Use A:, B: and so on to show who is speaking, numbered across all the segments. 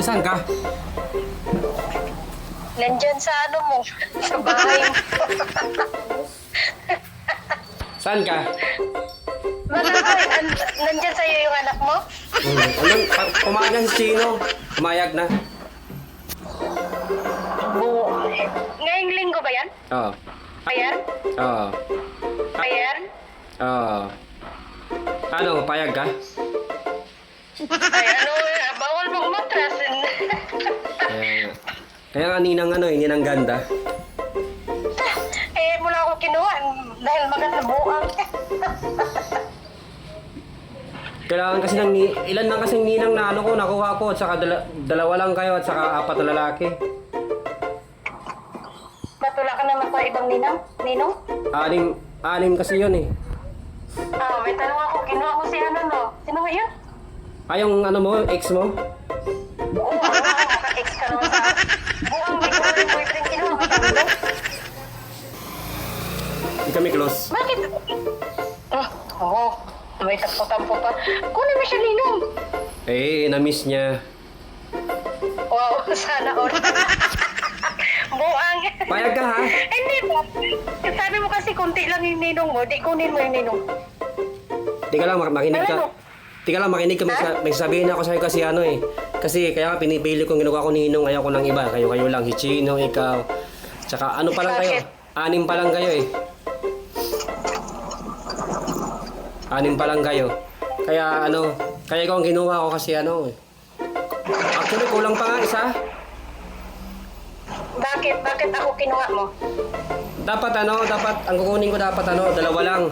A: Saan ka?
B: Nandyan sa ano mo, sa bahay mo.
A: Saan ka?
B: Malaki, nandyan sa'yo yung anak mo?
A: Anong, pumayag na si Chino. Pumayag na.
B: Ngayong linggo ba yan?
A: Oo.
B: Ayan?
A: Oo.
B: Ayan?
A: Oo. Ano, payag ka?
B: Ay, ano, bawal mong matras.
A: Kaya nga ninang ano, ninang ganda.
B: Eh, mula ako kinuha dahil maganda buang.
A: Kailangan kasi ng ilan lang kasing ninang na ano ko, nakuha ko, at saka dalawa lang kayo, at saka 4 na lalaki.
B: Batula ka naman sa ibang ninong?
A: Anim kasi yun eh.
B: Ah, may tanong ako, kinuha ko si ano no? Sino nga yun?
A: Yung ano mo, ex mo?
B: Oo, maka-ex ka naman sa buang may ko yung boyfriend kinuha ko sa ninong.
A: Hindi kami close.
B: Bakit? Oo, may tampo-tampo pa. Kunin mo siya ninong.
A: Eh, na-miss niya.
B: Wow, sana all. Buang.
A: Payag ka ha?
B: Hindi ba? Sabi mo kasi kunti lang yung ninong mo, di kunin mo yung ninong.
A: Tika lang, makinig ka.
B: Ano?
A: Tika lang, makinig ka. May sabihin ako sa'yo kasi ano eh. Kasi kaya nga pinipili kong ginuha ko ninong, ayaw ko ng iba. Kayo lang, si Chino, ikaw. Tsaka ano pa lang kayo? 6 pa lang kayo eh. 6 pa lang kayo. Kaya ano, kaya ikaw ang ginuha ko kasi ano eh. Actually, kulang pa nga isa.
B: Bakit? Bakit ako kinuha mo?
A: Dapat ang kukunin ko dapat 2 lang.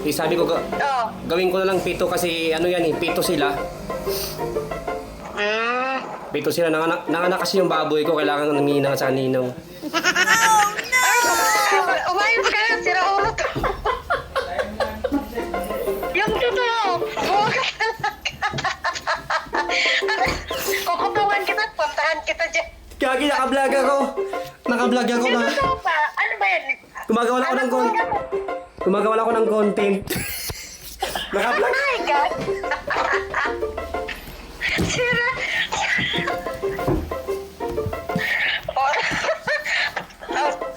A: Eh, sabi ko,
B: Oo.
A: gawin ko na lang 7 kasi ano yan eh, 7 sila. 7 sila, nanganak kasi yung baboy ko, kailangan ng ninang sa ninong.
B: Umayos ka, sira ulo to. Yung totoo, buwag ka talaga. Kukutungan kita, puntahan kita dyan.
A: Kagi, naka-vlog ako. Naka-vlog ako
B: Yung
A: na.
B: totoo pa, ano ba yan?
A: Gumagawa ako ng content. Gumagawa ako ng content. Naka-vlog.
B: Oh my God! Sira!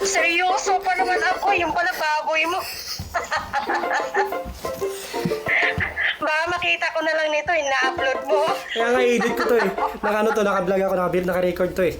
B: Seryoso pa naman ako, yung pala baboy mo. Baka makita ko na lang nito, na-upload mo.
A: Kaya nga, edit ko to eh. Naka-vlog ako, naka-record to eh.